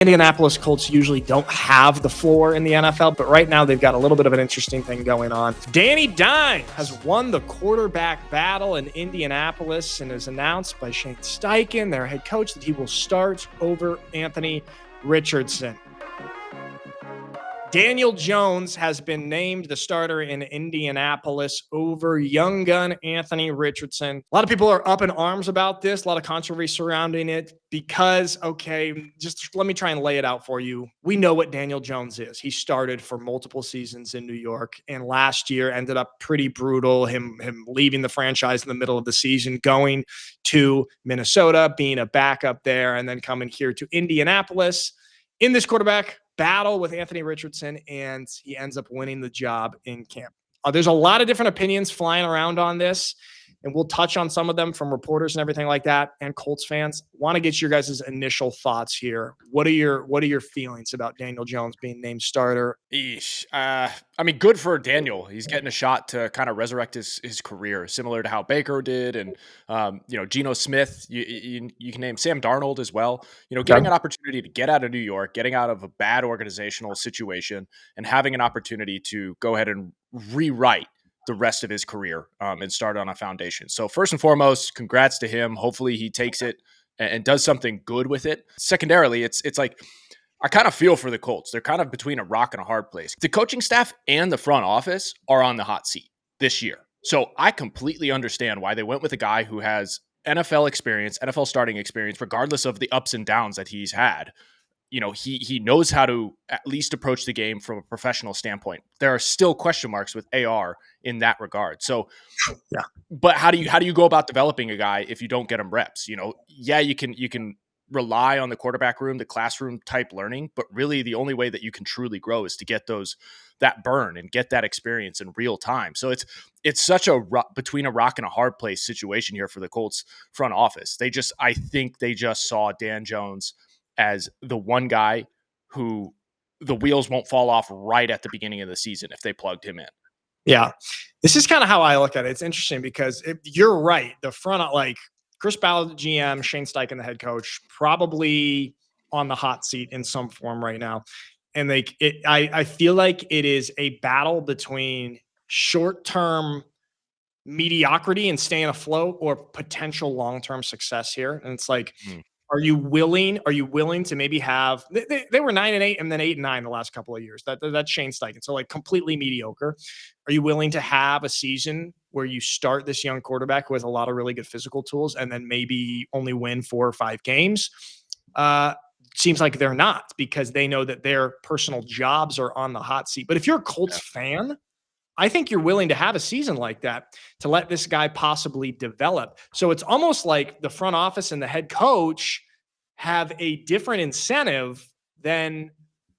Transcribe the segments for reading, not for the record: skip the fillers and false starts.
Indianapolis Colts usually don't have the floor in the NFL, but right now they've got a little bit of an interesting thing going on. Danny Dimes has won the quarterback battle in Indianapolis and is announced by Shane Steichen, their head coach, that he will start over Anthony Richardson. Daniel Jones has been named the starter in Indianapolis over young gun Anthony Richardson. A lot of people are up in arms about this, a lot of controversy surrounding it because, just let me try and lay it out for you. We know what Daniel Jones is. He started for multiple seasons in New York, and last year ended up pretty brutal, him leaving the franchise in the middle of the season, going to Minnesota, being a backup there, and then coming here to Indianapolis in this quarterback battle with Anthony Richardson, and he ends up winning the job in camp. There's a lot of different opinions flying around on this, and we'll touch on some of them from reporters and everything like that, and Colts fans. Want to get your guys' initial thoughts here. What are your feelings about Daniel Jones being named starter? Good for Daniel. He's getting a shot to kind of resurrect his career, similar to how Baker did, and Geno Smith. You can name Sam Darnold as well. Getting an opportunity to get out of New York, getting out of a bad organizational situation, and having an opportunity to go ahead and rewrite the rest of his career and start on a foundation. So first and foremost, congrats to him. Hopefully he takes it and does something good with it. Secondarily, it's like, I kind of feel for the Colts. They're kind of between a rock and a hard place. The coaching staff and the front office are on the hot seat this year. So I completely understand why they went with a guy who has NFL experience, NFL starting experience, regardless of the ups and downs that he's had. He knows how to at least approach the game from a professional standpoint. There are still question marks with AR in that regard. So, yeah. But how do you go about developing a guy if you don't get him reps? You can rely on the quarterback room, the classroom type learning, but really the only way that you can truly grow is to get that burn and get that experience in real time. So it's such a between a rock and a hard place situation here for the Colts front office. I think they just saw Dan Jones as the one guy who the wheels won't fall off right at the beginning of the season if they plugged him in. Yeah. This is kind of how I look at it. It's interesting because you're right. The front, like Chris Ballard, GM, Shane Steichen, the head coach, probably on the hot seat in some form right now. And I feel like it is a battle between short-term mediocrity and staying afloat or potential long-term success here. And it's like, Are you willing to maybe have they were 9-8 and then 8-9 the last couple of years? That's Shane Steichen. So like completely mediocre. Are you willing to have a season where you start this young quarterback who has a lot of really good physical tools and then maybe only win 4 or 5 games? Seems like they're not, because they know that their personal jobs are on the hot seat. But if you're a Colts fan, I think you're willing to have a season like that to let this guy possibly develop. So it's almost like the front office and the head coach have a different incentive than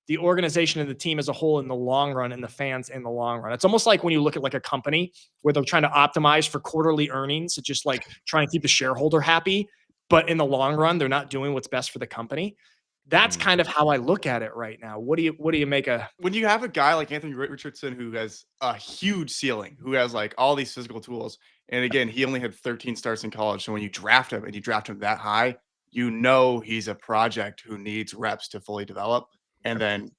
the organization and the team as a whole in the long run and the fans in the long run. It's almost like when you look at like a company where they're trying to optimize for quarterly earnings to just like try and keep the shareholder happy, but in the long run, they're not doing what's best for the company. That's kind of how I look at it right now. What do you make when you have a guy like Anthony Richardson who has a huge ceiling, who has like all these physical tools, and again, he only had 13 starts in college. So when you draft him and you draft him that high, he's a project who needs reps to fully develop, and then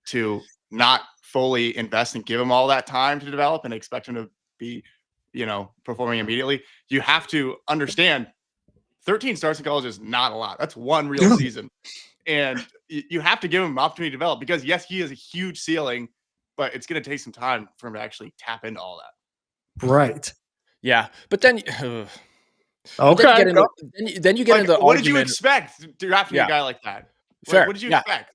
to not fully invest and give him all that time to develop and expect him to be, performing immediately. You have to understand 13 starts in college is not a lot. That's one real season. And you have to give him an opportunity to develop because, yes, he has a huge ceiling, but it's going to take some time for him to actually tap into all that. Right. Yeah. But then, okay. Then you get into the what argument. Did you expect drafting a guy like that? Fair. What did you expect?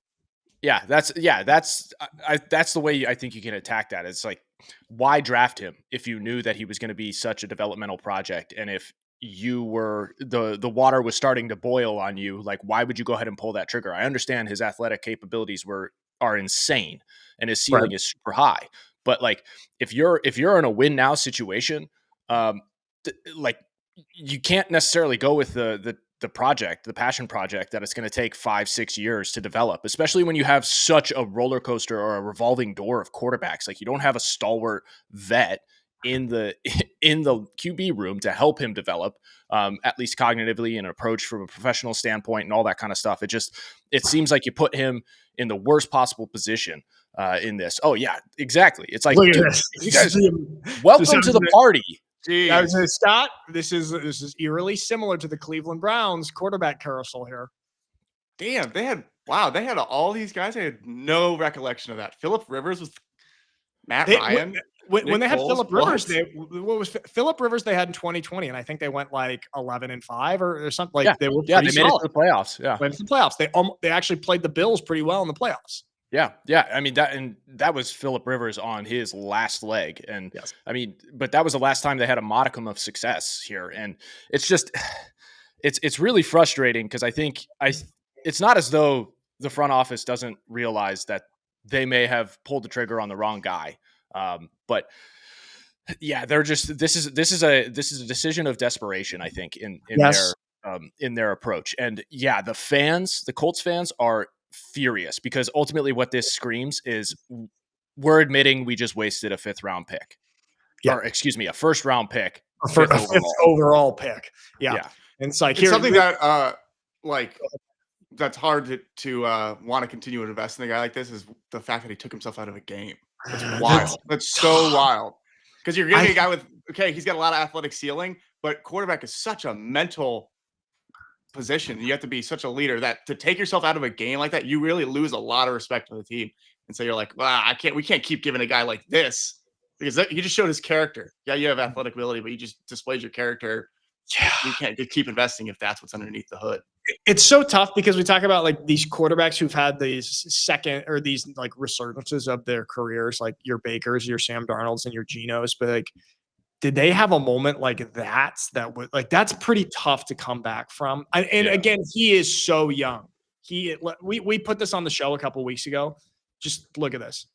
Yeah, that's the way I think you can attack that. It's like, why draft him if you knew that he was going to be such a developmental project, and if you were the water was starting to boil on you, like why would you go ahead and pull that trigger? I understand his athletic capabilities are insane and his ceiling is super high, but like if you're in a win now situation, like you can't necessarily go with the passion project that it's going to take 5-6 years to develop, especially when you have such a roller coaster or a revolving door of quarterbacks. Like you don't have a stalwart vet in the in the QB room to help him develop, at least cognitively, and approach from a professional standpoint and all that kind of stuff. It seems like you put him in the worst possible position in this. Oh yeah, exactly. It's like, Look at dude, this. you guys, welcome to the party. I was saying, Scott, this is eerily similar to the Cleveland Browns quarterback carousel here. Damn, they had all these guys. I had no recollection of that. Phillip Rivers with Matt Ryan. When they had Foles, Phillip Rivers, what? what was Phillip Rivers they had in 2020, and I think they went like 11-5 or something. Like they were they made solid. it to the playoffs. Yeah, went to the playoffs. They actually played the Bills pretty well in the playoffs. Yeah. I mean, that was Phillip Rivers on his last leg. And yes. I mean, but that was the last time they had a modicum of success here. And it's just, it's really frustrating because I think it's not as though the front office doesn't realize that they may have pulled the trigger on the wrong guy. But yeah, they're just, this is a decision of desperation, I think, in their approach. And yeah, the Colts fans are furious because ultimately what this screams is we're admitting we just wasted a 5th round pick, or excuse me, a 1st round pick, a 5th overall pick. Yeah. And it's like, it's something that that's hard to want to continue to invest in a guy like this is the fact that he took himself out of a game. That's wild. That's so wild. Because you're getting a guy with, he's got a lot of athletic ceiling, but quarterback is such a mental position. You have to be such a leader that to take yourself out of a game like that, you really lose a lot of respect for the team. And so you're like, well, we can't keep giving a guy like this because he just showed his character. Yeah, you have athletic ability, but you just displayed your character. Yeah. You can't keep investing if that's what's underneath the hood. It's so tough because we talk about like these quarterbacks who've had these these like resurgences of their careers, like your Bakers, your Sam Darnolds, and your Genos, but like, did they have a moment like that? That was like, that's pretty tough to come back from. And again, he is so young. We put this on the show a couple of weeks ago. Just look at this.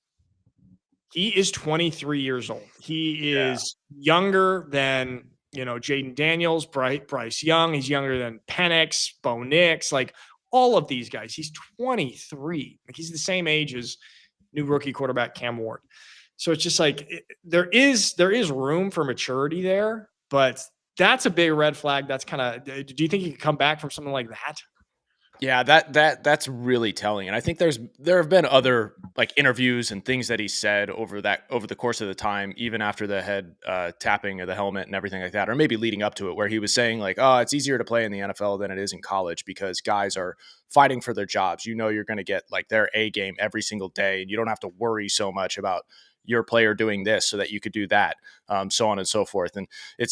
He is 23 years old. He is younger than, Jaden Daniels, Bryce Young. He's younger than Penix, Bo Nix, like all of these guys. He's 23. Like he's the same age as new rookie quarterback Cam Ward. So it's just like there is room for maturity there, but that's a big red flag. That's kind of. Do you think he could come back from something like that? Yeah, that's really telling. And I think there have been other like interviews and things that he said over the course of the time, even after the head tapping of the helmet and everything like that, or maybe leading up to it, where he was saying like, oh, it's easier to play in the NFL than it is in college because guys are fighting for their jobs. You're going to get like their A game every single day, and you don't have to worry so much about your player doing this so that you could do that, so on and so forth. And it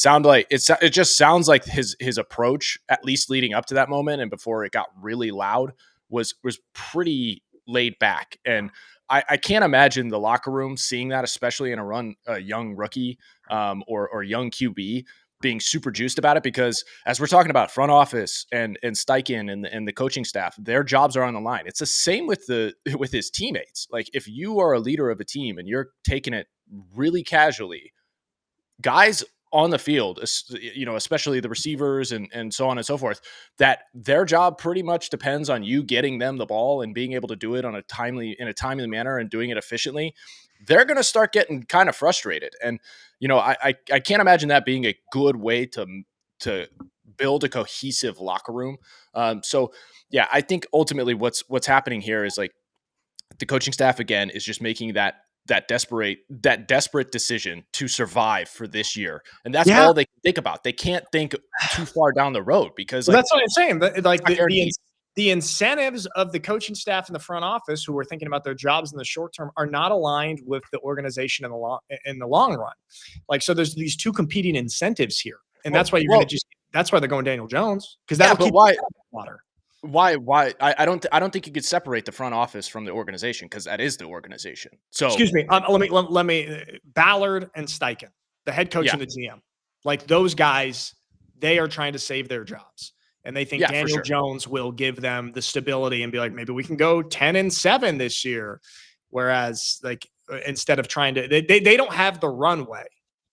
just sounds like his approach, at least leading up to that moment and before it got really loud, was pretty laid back. And I can't imagine the locker room seeing that, especially in a young rookie or young QB, being super juiced about it, because as we're talking about front office and Steichen and the coaching staff, their jobs are on the line. It's the same with his teammates. Like if you are a leader of a team and you're taking it really casually, guys on the field, especially the receivers and so on and so forth, that their job pretty much depends on you getting them the ball and being able to do it in a timely manner and doing it efficiently. They're going to start getting kind of frustrated. And, I can't imagine that being a good way to build a cohesive locker room. So yeah, I think ultimately what's happening here is like the coaching staff again is just making that desperate decision to survive for this year. And that's all they can think about. They can't think too far down the road because that's what I'm saying. Like the incentives of the coaching staff in the front office who are thinking about their jobs in the short term are not aligned with the organization in the long run. Like, so there's these two competing incentives here. And that's why that's why they're going Daniel Jones. Because that'll keep water. Why? I don't think you could separate the front office from the organization, because that is the organization. So excuse me. Let me Ballard and Steichen, the head coach and the GM, like those guys, they are trying to save their jobs, and they think Daniel Jones will give them the stability and be like, maybe we can go 10-7 this year. Whereas like instead of trying to, they don't have the runway.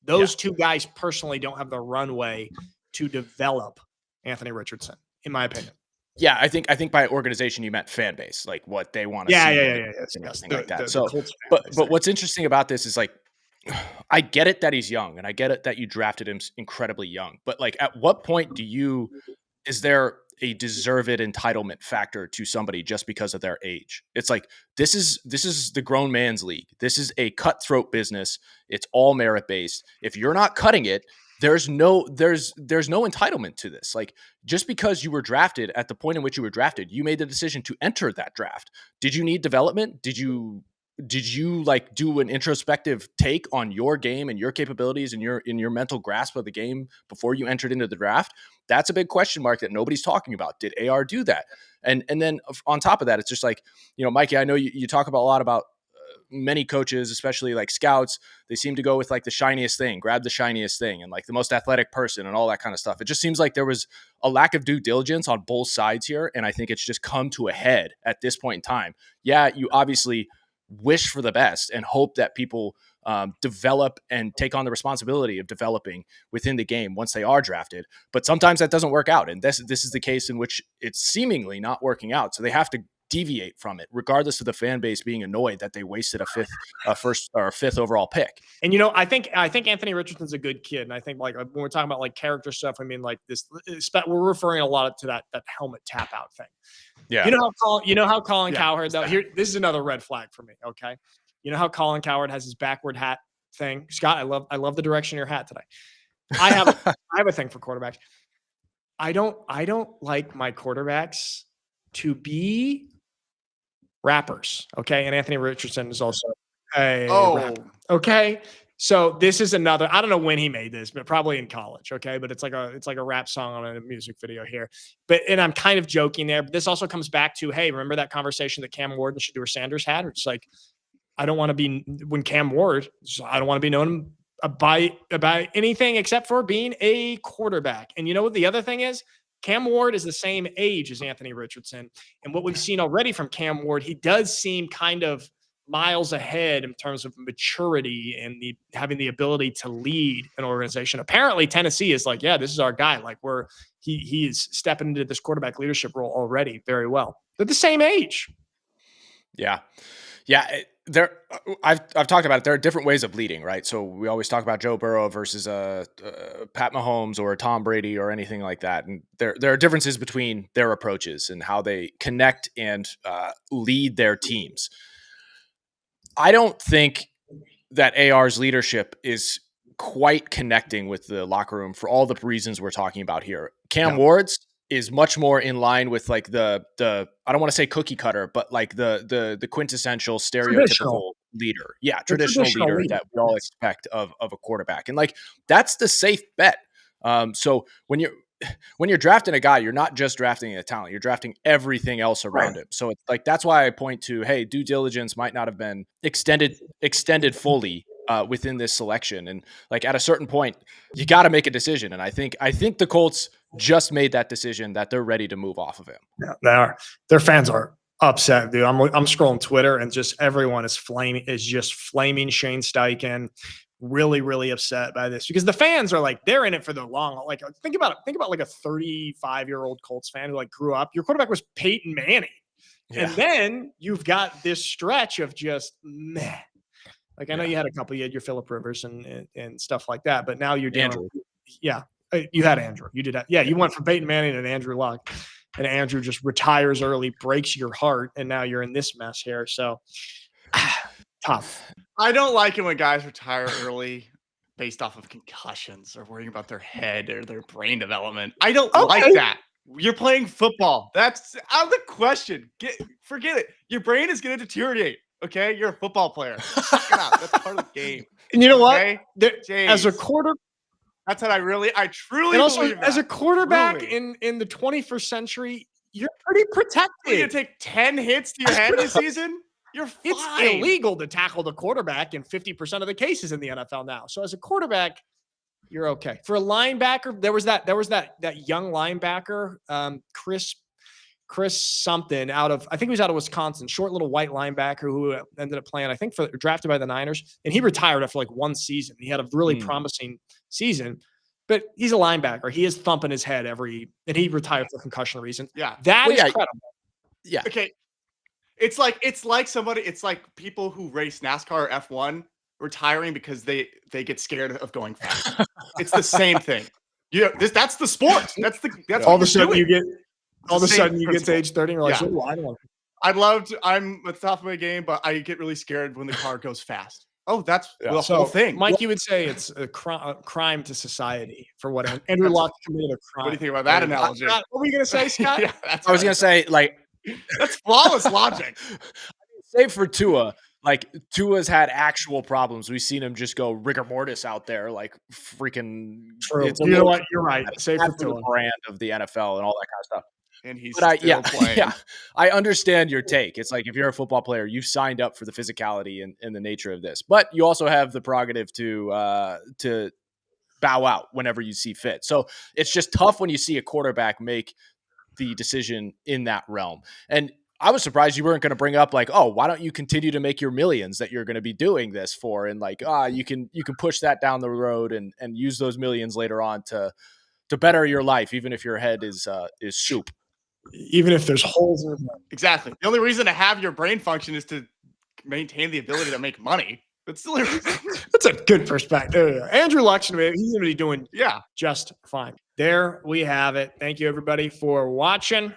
Those two guys personally don't have the runway to develop Anthony Richardson, in my opinion. Yeah, I think by organization you meant fan base, like what they want to see. Yeah. Something like that. So, but what's interesting about this is like I get it that he's young, and I get it that you drafted him incredibly young. But like, at what point is there a deserved entitlement factor to somebody just because of their age? It's like this is the grown man's league. This is a cutthroat business. It's all merit based. If you're not cutting it, there's no entitlement to this. Like, just because you were drafted at the point in which you were drafted, you made the decision to enter that draft. Did you need development? Did you like do an introspective take on your game and your capabilities and your mental grasp of the game before you entered into the draft? That's a big question mark that nobody's talking about. Did AR do that? And then on top of that, it's just like, Mikey, I know you talk about a lot about many coaches, especially like scouts, they seem to go with like the shiniest thing, grab the shiniest thing, and like the most athletic person and all that kind of stuff. It just seems like there was a lack of due diligence on both sides here. And I think it's just come to a head at this point in time. Yeah, you obviously wish for the best and hope that people develop and take on the responsibility of developing within the game once they are drafted. But sometimes that doesn't work out. And this is the case in which it's seemingly not working out. So they have to deviate from it, regardless of the fan base being annoyed that they wasted a fifth overall pick. And I think Anthony Richardson's a good kid, and I think like when we're talking about like character stuff, I mean like this, we're referring a lot to that helmet tap out thing. Yeah, you know how Colin Cowherd though. that. Here, this is another red flag for me. Okay, you know how Colin Cowherd has his backward hat thing. Scott, I love the direction of your hat today. I have a thing for quarterbacks. I don't like my quarterbacks to be rappers. Okay. And Anthony Richardson is also a rapper. Okay. So this is another, I don't know when he made this, but probably in college. Okay. But it's like a rap song on a music video here. And I'm kind of joking there, but this also comes back to, hey, remember that conversation that Cam Ward and Shedeur Sanders had? It's like, I don't want to be, when Cam Ward, I don't want to be known by anything except for being a quarterback. And you know what the other thing is? Cam Ward is the same age as Anthony Richardson. And what we've seen already from Cam Ward, he does seem kind of miles ahead in terms of maturity and having the ability to lead an organization. Apparently Tennessee is like, yeah, this is our guy. Like he is stepping into this quarterback leadership role already very well. They're the same age. Yeah. I've talked about it. There are different ways of leading, right? So we always talk about Joe Burrow versus Pat Mahomes or Tom Brady or anything like that, and there are differences between their approaches and how they connect and lead their teams. I don't think that AR's leadership is quite connecting with the locker room for all the reasons we're talking about here. Cam Ward's is much more in line with like the I don't want to say cookie cutter, but like the quintessential stereotypical leader. Yeah, traditional leader that we all expect of a quarterback. And like that's the safe bet. So when you're drafting a guy, you're not just drafting a talent, you're drafting everything else around him. So it's like that's why I point to, hey, due diligence might not have been extended fully within this selection. And like at a certain point, you got to make a decision. And I think the Colts just made that decision that they're ready to move off of him. Yeah, they are. Their fans are upset, dude. I'm scrolling Twitter and just everyone is flaming Shane Steichen. Really, really upset by this because the fans are like, they're in it for the long. Like, think about like a 35-year-old Colts fan who like grew up. Your quarterback was Peyton Manning. Yeah. And then you've got this stretch of just meh. Like, I know you had a couple, you had your Phillip Rivers and stuff like that, but now you're dealing with, you had Andrew. You did that. Yeah, you went from Peyton Manning and Andrew Luck, and Andrew just retires early, breaks your heart, and now you're in this mess here. So tough. I don't like it when guys retire early based off of concussions or worrying about their head or their brain development. I don't like that. You're playing football. That's out of the question. Forget it. Your brain is going to deteriorate. Okay, you're a football player. Suck it out. That's part of the game. And you know what? As a quarter, that's what I truly and also believe that. As a quarterback in the 21st century, you're pretty protected. You're gonna take 10 hits to your head this season. You're fine. It's illegal to tackle the quarterback in 50% of the cases in the NFL now. So as a quarterback, you're okay. For a linebacker, there was that young linebacker, Chris something I think he was out of Wisconsin, short little white linebacker who ended up playing, I think drafted by the Niners, and he retired after like one season. He had a really promising season, but he's a linebacker. He is thumping his head and he retired for concussion reasons. Yeah. That is incredible. Yeah. Okay. It's like people who race NASCAR or F1, retiring because they get scared of going fast. It's the same thing. That's the sport. That's all what of a sudden doing. you get all of the a same sudden you get to principle. age 30 and you're like, Yeah. "Oh, I don't want to." I'd love to. I'm at the top of my game, but I get really scared when the car goes fast. Oh, that's the whole thing. Mike, you would say it's a crime to society for what Andrew Luck committed a crime. What do you think about that analogy? What were you going to say, Scott? Yeah, I was gonna say, like, that's flawless logic. save for Tua. Like, Tua's had actual problems. We've seen him just go rigor mortis out there, like freaking. True. It's a You know little what? You're right. Save for the Tua. brand of the NFL and all that kind of stuff. And he's But still playing. yeah, I understand your take. It's like if you're a football player, you've signed up for the physicality and the nature of this, but you also have the prerogative to bow out whenever you see fit. So it's just tough when you see a quarterback make the decision in that realm. And I was surprised you weren't going to bring up like, oh, why don't you continue to make your millions that you're going to be doing this for? And like, you can push that down the road and use those millions later on to better your life, even if your head is soup. Even if there's holes in it. Exactly. The only reason to have your brain function is to maintain the ability to make money. That's the only reason. That's a good perspective. Andrew Luck, he's going to be doing Yeah. just fine. There we have it. Thank you, everybody, for watching.